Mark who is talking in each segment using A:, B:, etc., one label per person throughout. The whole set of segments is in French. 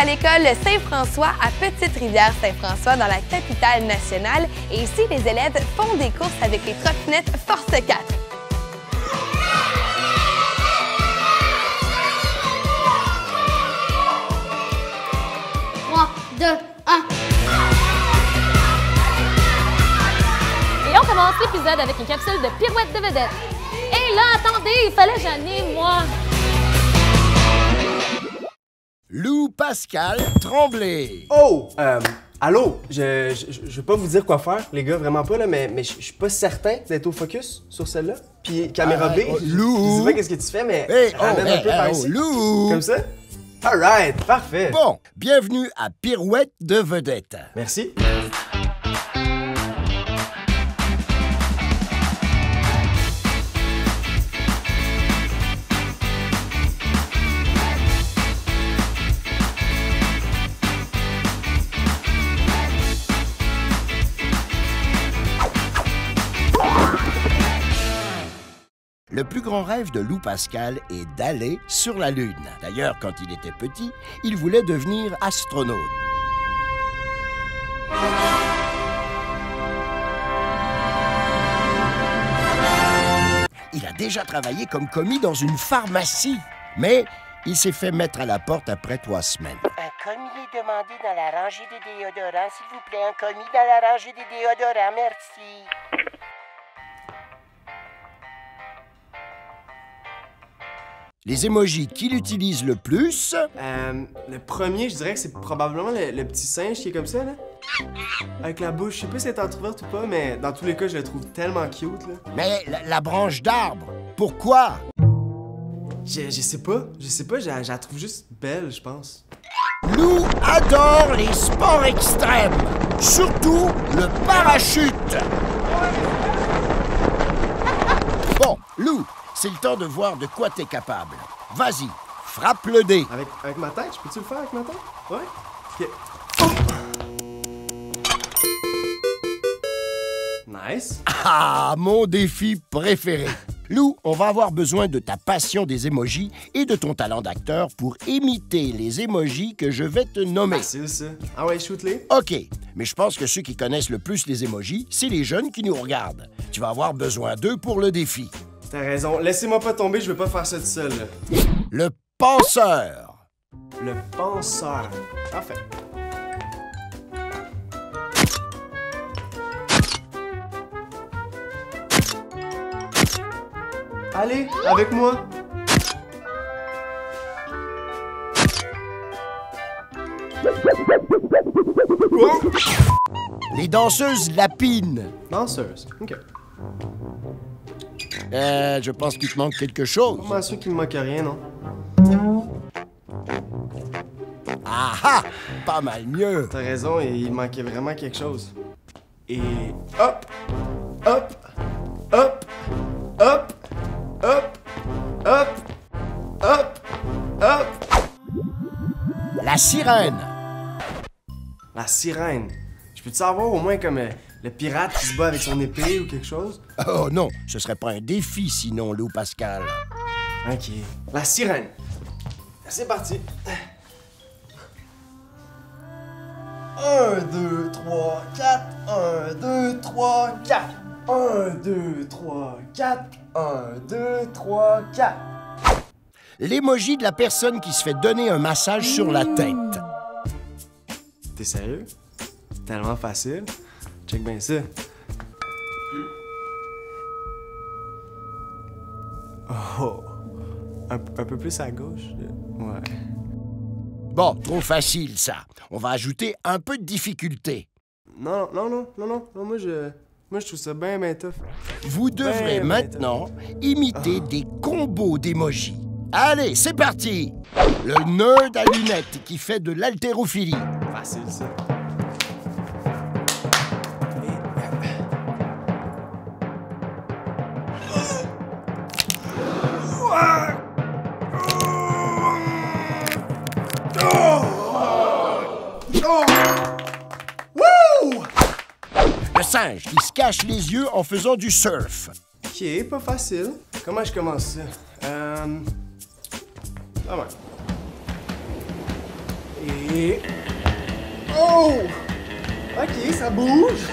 A: l'école Saint-François à Petite-Rivière-Saint-François dans la capitale nationale. Et ici, les élèves font des courses avec les trottinettes Force 4.
B: 3, 2, 1.
C: Et on commence l'épisode avec une capsule de pirouette de vedette. Et là, attendez, il fallait que j'anime, moi.
D: Lou Pascal Tremblay.
E: Oh! Allô? Je vais pas vous dire quoi faire, les gars, vraiment pas, là, mais je suis pas certain d'être au focus sur celle-là. Puis caméra B,
D: Lou!
E: je sais pas qu'est-ce que tu fais, mais
D: Hey,
E: ramène un peu par ici.
D: Lou!
E: Comme ça? Alright, parfait.
D: Bon, bienvenue à Pirouette de vedette.
E: Merci.
D: Le plus grand rêve de Lou Pascal est d'aller sur la Lune. D'ailleurs, quand il était petit, il voulait devenir astronaute. Il a déjà travaillé comme commis dans une pharmacie, mais il s'est fait mettre à la porte après 3 semaines.
F: Un commis est demandé dans la rangée des déodorants. S'il vous plaît, un commis dans la rangée des déodorants. Merci.
D: Les émojis qu'il utilise le plus...
E: Le premier, je dirais que c'est probablement le petit singe qui est comme ça, là. Avec la bouche, je sais pas si elle est entrouverte ou pas, mais dans tous les cas, je la trouve tellement cute, là.
D: Mais la branche d'arbre, pourquoi?
E: Je sais pas, je la trouve juste belle, je pense.
D: Lou adore les sports extrêmes, surtout le parachute. Bon, Lou, c'est le temps de voir de quoi t'es capable. Vas-y, frappe le dé.
E: Avec ma tête, je peux-tu le faire avec ma tête? Ouais? Ok. Nice.
D: Ah, mon défi préféré. Lou, on va avoir besoin de ta passion des émojis et de ton talent d'acteur pour imiter les émojis que je vais te nommer.
E: Facile, ça. Ah ouais, shoot-les.
D: OK, mais je pense que ceux qui connaissent le plus les émojis, c'est les jeunes qui nous regardent. Tu vas avoir besoin d'eux pour le défi.
E: T'as raison. Laissez-moi pas tomber, je vais pas faire ça tout seul, là.
D: Le penseur.
E: Le penseur. Parfait. Allez, avec moi.
D: Les danseuses lapines.
E: Danseuse. OK.
D: Je pense qu'il te manque quelque chose.
E: Moi, sûr qu'il me manque rien, non?
D: Ah ah! Pas mal mieux.
E: T'as raison, et il manquait vraiment quelque chose. Et hop! Hop! Hop! Hop! Hop! Hop! Hop! Hop!
D: La sirène.
E: La sirène. Je peux-tu savoir au moins comme le pirate qui se bat avec son épée ou quelque chose?
D: Oh non, ce serait pas un défi sinon, Lou Pascal.
E: OK. La sirène. C'est parti. 1, 2, 3, 4. 1, 2, 3, 4. 1, 2, 3, 4. 1, 2, 3, 4.
D: L'émoji de la personne qui se fait donner un massage sur la tête.
E: T'es sérieux? Tellement facile. Check bien ça. Oh! Un peu plus à gauche. Ouais.
D: Bon, trop facile ça. On va ajouter un peu de difficulté.
E: Non, moi je trouve ça bien tough.
D: Vous devrez maintenant imiter des combos d'émojis. Allez, c'est parti! Le nerd à lunettes qui fait de l'haltérophilie.
E: Facile, ça.
D: Le singe qui se cache les yeux en faisant du surf.
E: Ok, pas facile. Comment je commence ça? Ah ouais. Et Oh! Ok, ça bouge.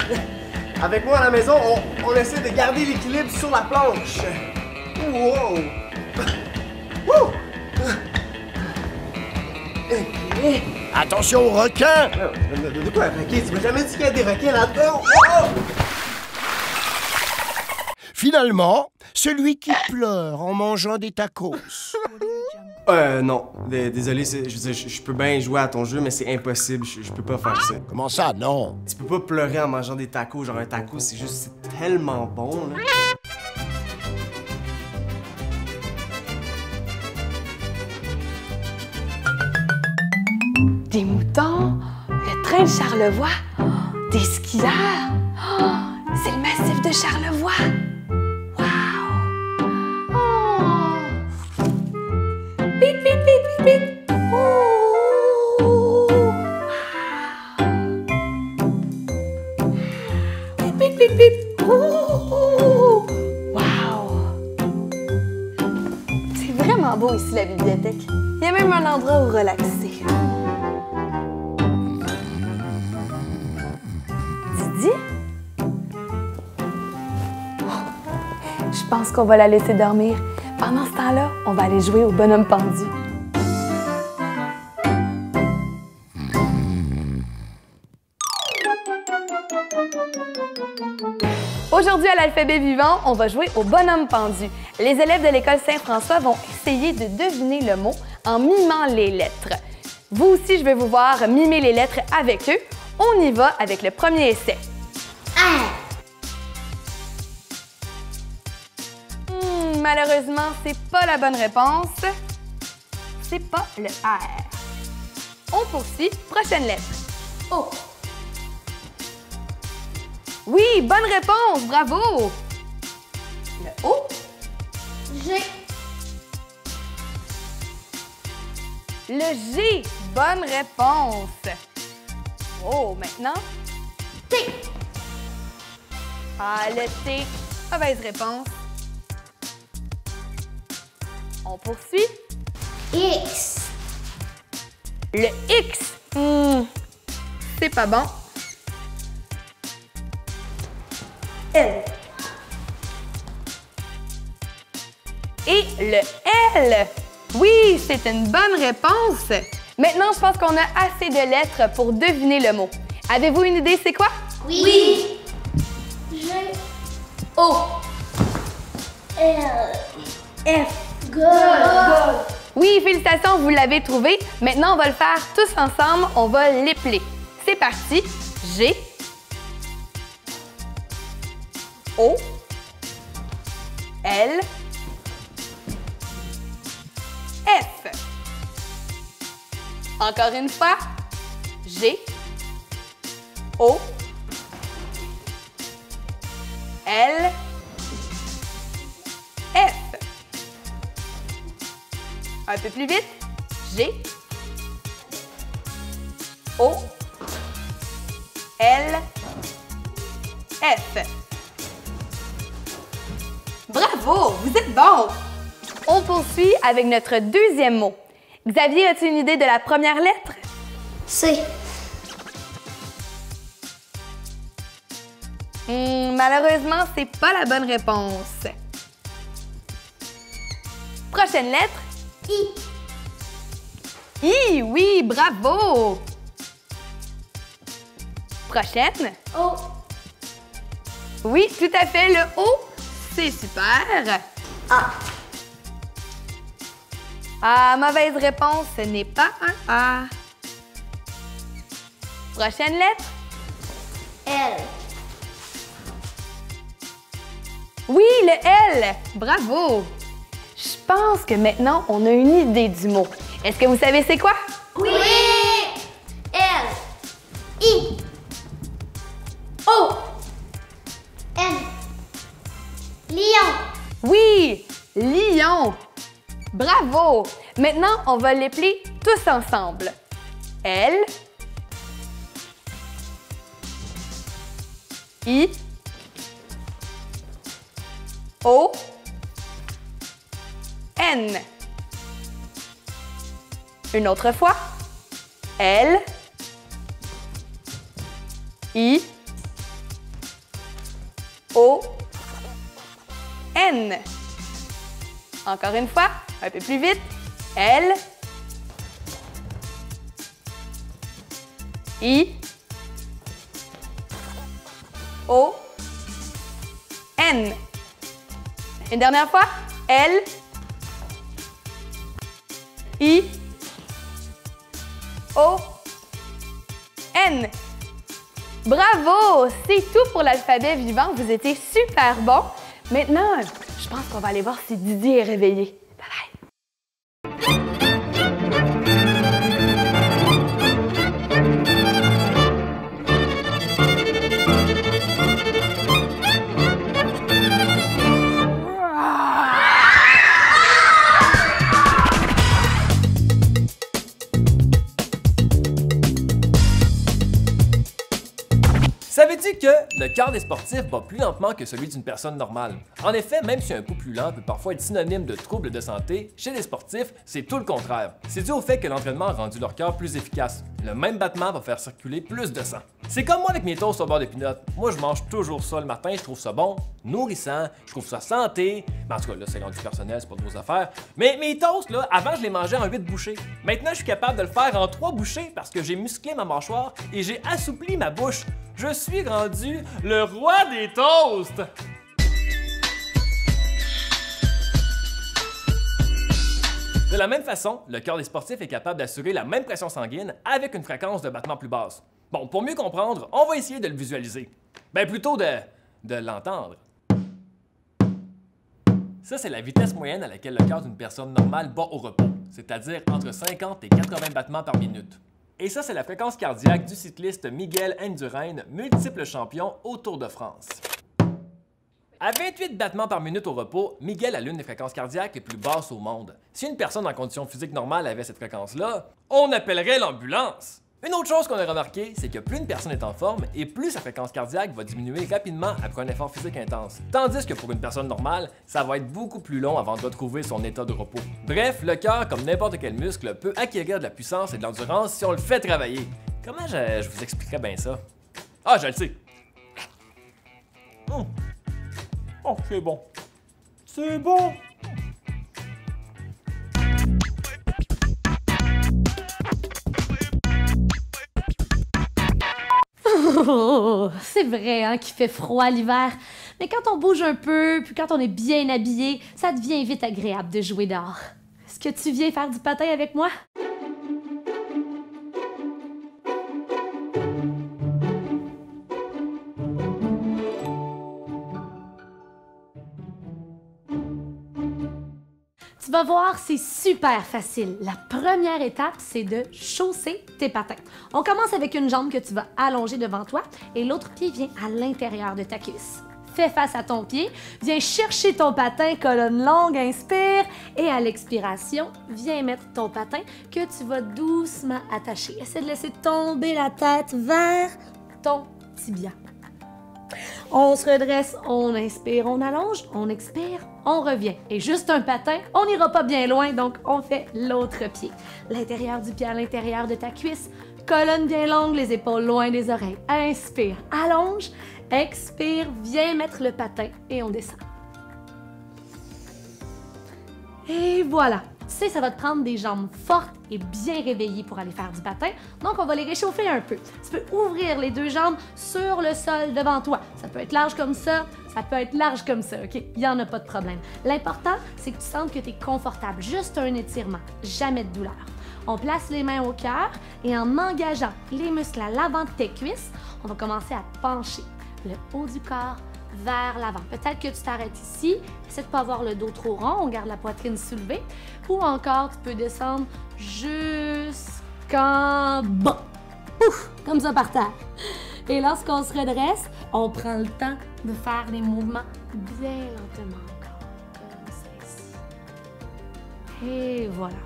E: Avec moi à la maison, on essaie de garder l'équilibre sur la planche. Wow! Wouh! Ok.
D: Attention aux requins!
E: De quoi, un requin? Tu m'as jamais dit qu'il y a des requins là-dedans? Oh!
D: Finalement, celui qui pleure en mangeant des tacos.
E: Non. Désolé, je veux dire, je peux bien jouer à ton jeu, mais c'est impossible. Je peux pas faire ça.
D: Comment ça, non?
E: Tu peux pas pleurer en mangeant des tacos. Genre, un taco, c'est juste tellement bon, là.
A: Des moutons, le train de Charlevoix, des skieurs. C'est le massif de Charlevoix. Wow! Pit, pit, pit, pit, pit. Pit, pit, pit, pit. Wow! C'est vraiment beau ici, la bibliothèque. Il y a même un endroit où relaxer. Je pense qu'on va la laisser dormir. Pendant ce temps-là, on va aller jouer au bonhomme pendu. Aujourd'hui, à l'alphabet vivant, on va jouer au bonhomme pendu. Les élèves de l'école Saint-François vont essayer de deviner le mot en mimant les lettres. Vous aussi, je vais vous voir mimer les lettres avec eux. On y va avec le premier essai. Malheureusement, c'est pas la bonne réponse. C'est pas le R. On poursuit. Prochaine lettre. O. Oui, bonne réponse. Bravo. Le O. G. Le G. Bonne réponse. Oh, maintenant. T. Ah, le T. Mauvaise réponse. On poursuit. X. Le X. C'est pas bon. L. Et le L. Oui, c'est une bonne réponse. Maintenant, je pense qu'on a assez de lettres pour deviner le mot. Avez-vous une idée, c'est quoi?
B: Oui. G. O. L. F. Go.
A: Oui, félicitations, vous l'avez trouvé. Maintenant, on va le faire tous ensemble. On va l'épeler. C'est parti. G. O. L. F. Encore une fois. G. O. L. F. Un peu plus vite. G. O. L. F. Bravo! Vous êtes bon! On poursuit avec notre deuxième mot. Xavier, as-tu une idée de la première lettre?
B: C.
A: Malheureusement, c'est pas la bonne réponse. Prochaine lettre.
B: I.
A: I, oui, bravo! Prochaine.
B: O.
A: Oui, tout à fait, le O. C'est super.
B: A.
A: Ah, mauvaise réponse, ce n'est pas un A. Prochaine lettre.
B: L.
A: Oui, le L. Bravo. Je pense que maintenant, on a une idée du mot. Est-ce que vous savez c'est quoi?
B: Oui. L. I. O. N. Lion.
A: Oui, lion. Bravo. Maintenant, on va l'épeler tous ensemble. L. I. O. N. Une autre fois. L, I, O, N. Encore une fois, un peu plus vite. L, I, O, N. Une dernière fois. L, I, O, N. Bravo! C'est tout pour l'alphabet vivant. Vous étiez super bon. Maintenant, je pense qu'on va aller voir si Didier est réveillé. Bye bye!
G: Savais-tu que le cœur des sportifs bat plus lentement que celui d'une personne normale? En effet, même si un pouls plus lent peut parfois être synonyme de troubles de santé, chez les sportifs, c'est tout le contraire. C'est dû au fait que l'entraînement a rendu leur cœur plus efficace. Le même battement va faire circuler plus de sang. C'est comme moi avec mes toasts au beurre de pinot. Moi, je mange toujours ça le matin, je trouve ça bon, nourrissant, je trouve ça santé. Mais en tout cas, là, c'est rendu personnel, c'est pas de vos affaires. Mais mes toasts, là, avant, je les mangeais en 8 bouchées. Maintenant, je suis capable de le faire en 3 bouchées parce que j'ai musclé ma mâchoire et j'ai assoupli ma bouche. Je suis rendu le roi des toasts! De la même façon, le cœur des sportifs est capable d'assurer la même pression sanguine avec une fréquence de battement plus basse. Bon, pour mieux comprendre, on va essayer de le visualiser. Ben plutôt de l'entendre. Ça, c'est la vitesse moyenne à laquelle le cœur d'une personne normale bat au repos, c'est-à-dire entre 50 et 80 battements par minute. Et ça, c'est la fréquence cardiaque du cycliste Miguel Indurain, multiple champion au Tour de France. À 28 battements par minute au repos, Miguel a l'une des fréquences cardiaques les plus basses au monde. Si une personne en condition physique normale avait cette fréquence-là, on appellerait l'ambulance! Une autre chose qu'on a remarqué, c'est que plus une personne est en forme et plus sa fréquence cardiaque va diminuer rapidement après un effort physique intense. Tandis que pour une personne normale, ça va être beaucoup plus long avant de retrouver son état de repos. Bref, le cœur, comme n'importe quel muscle, peut acquérir de la puissance et de l'endurance si on le fait travailler. Comment je vous expliquerais bien ça? Ah, je le sais! Oh, c'est bon! C'est bon!
C: Oh, c'est vrai hein, qu'il fait froid l'hiver, mais quand on bouge un peu, puis quand on est bien habillé, ça devient vite agréable de jouer dehors. Est-ce que tu viens faire du patin avec moi? Tu vas voir, c'est super facile. La première étape, c'est de chausser tes patins. On commence avec une jambe que tu vas allonger devant toi et l'autre pied vient à l'intérieur de ta cuisse. Fais face à ton pied, viens chercher ton patin, colonne longue, inspire et à l'expiration, viens mettre ton patin que tu vas doucement attacher. Essaie de laisser tomber la tête vers ton tibia. On se redresse, on inspire, on allonge, on expire, on revient. Et juste un patin, on n'ira pas bien loin, donc on fait l'autre pied. L'intérieur du pied à l'intérieur de ta cuisse, colonne bien longue, les épaules loin des oreilles. Inspire, allonge, expire, viens mettre le patin et on descend. Et voilà. Tu sais, ça va te prendre des jambes fortes et bien réveillées pour aller faire du patin, donc on va les réchauffer un peu. Tu peux ouvrir les deux jambes sur le sol devant toi. Ça peut être large comme ça peut être large comme ça, OK? Il n'y en a pas de problème. L'important, c'est que tu sentes que tu es confortable. Juste un étirement, jamais de douleur. On place les mains au cœur et en engageant les muscles à l'avant de tes cuisses, on va commencer à pencher le haut du corps vers l'avant. Peut-être que tu t'arrêtes ici, essaie de ne pas avoir le dos trop rond, on garde la poitrine soulevée, ou encore tu peux descendre jusqu'en bas. Ouf, comme ça par terre. Et lorsqu'on se redresse, on prend le temps de faire des mouvements bien lentement encore, comme ça ici. Et voilà.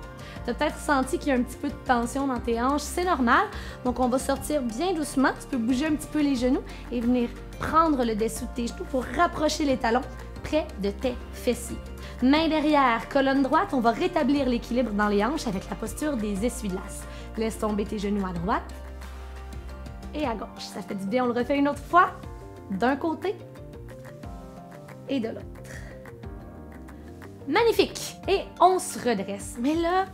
C: Tu as peut-être senti qu'il y a un petit peu de tension dans tes hanches, c'est normal. Donc on va sortir bien doucement, tu peux bouger un petit peu les genoux et venir prendre le dessous de tes genoux pour rapprocher les talons près de tes fessiers. Main derrière, colonne droite, on va rétablir l'équilibre dans les hanches avec la posture des essuie-glaces. Laisse tomber tes genoux à droite et à gauche. Ça fait du bien, on le refait une autre fois. D'un côté et de l'autre. Magnifique! Et on se redresse. Mais là,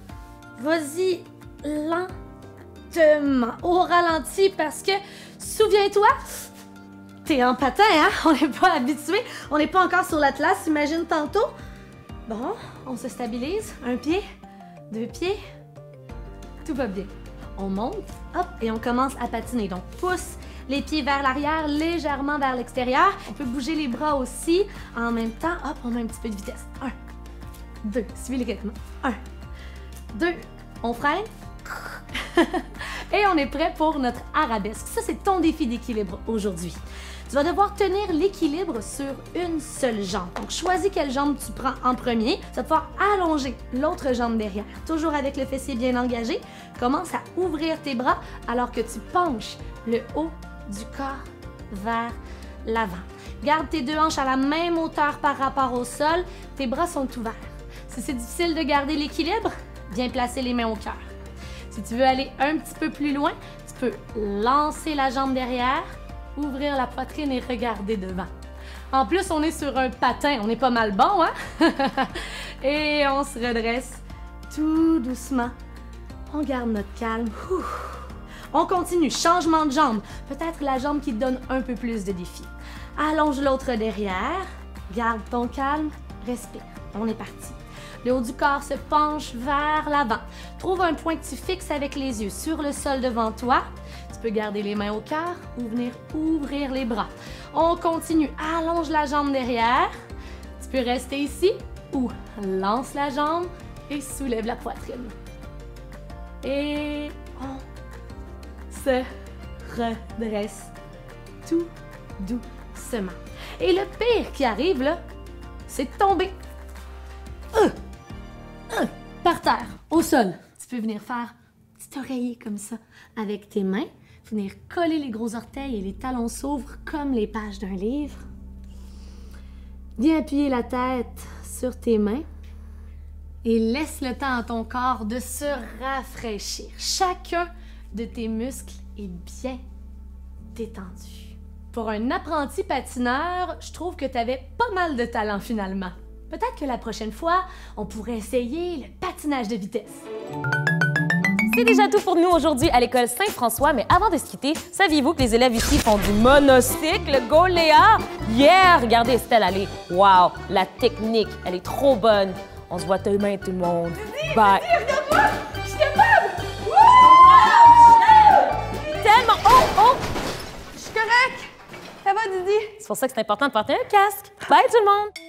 C: vas-y lentement, au ralenti, parce que, souviens-toi, t'es en patin, hein? On n'est pas habitué. On n'est pas encore sur l'atlas, imagine tantôt. Bon, on se stabilise. Un pied, deux pieds. Tout va bien. On monte, hop, et on commence à patiner. Donc, pousse les pieds vers l'arrière, légèrement vers l'extérieur. On peut bouger les bras aussi. En même temps, hop, on met un petit peu de vitesse. 1, 2, suis le rythme. 1, 2, on freine. Et on est prêt pour notre arabesque. Ça, c'est ton défi d'équilibre aujourd'hui. Tu vas devoir tenir l'équilibre sur une seule jambe. Donc, choisis quelle jambe tu prends en premier. Tu vas pouvoir allonger l'autre jambe derrière. Toujours avec le fessier bien engagé. Commence à ouvrir tes bras alors que tu penches le haut du corps vers l'avant. Garde tes deux hanches à la même hauteur par rapport au sol. Tes bras sont ouverts. Si c'est difficile de garder l'équilibre, viens placer les mains au cœur. Si tu veux aller un petit peu plus loin, tu peux lancer la jambe derrière, ouvrir la poitrine et regarder devant. En plus, on est sur un patin, on est pas mal bon, hein? Et on se redresse tout doucement. On garde notre calme. On continue, changement de jambe. Peut-être la jambe qui te donne un peu plus de défi. Allonge l'autre derrière, garde ton calme, respire. On est parti. Le haut du corps se penche vers l'avant. Trouve un point que tu fixes avec les yeux sur le sol devant toi. Tu peux garder les mains au cœur ou venir ouvrir les bras. On continue. Allonge la jambe derrière. Tu peux rester ici ou lance la jambe et soulève la poitrine. Et on se redresse tout doucement. Et le pire qui arrive, là, c'est de tomber. Par terre, au sol. Tu peux venir faire un petit oreiller comme ça avec tes mains. Venir coller les gros orteils et les talons s'ouvrent comme les pages d'un livre. Viens appuyer la tête sur tes mains et laisse le temps à ton corps de se rafraîchir. Chacun de tes muscles est bien détendu. Pour un apprenti patineur, je trouve que tu avais pas mal de talent finalement. Peut-être que la prochaine fois, on pourrait essayer le patinage de vitesse.
H: C'est déjà tout pour nous aujourd'hui à l'école Saint-François, mais avant de se quitter, saviez-vous que les élèves ici font du monocycle? Go Léa! Yeah! Regardez Estelle aller. Wow! La technique, elle est trop bonne. On se voit demain tout le monde. Bye!
A: Regarde-moi! Je suis capable!
H: Tellement... Oh!
A: Je suis correcte! Ça va, Didi?
H: C'est pour ça que c'est important de porter un casque. Bye tout le monde!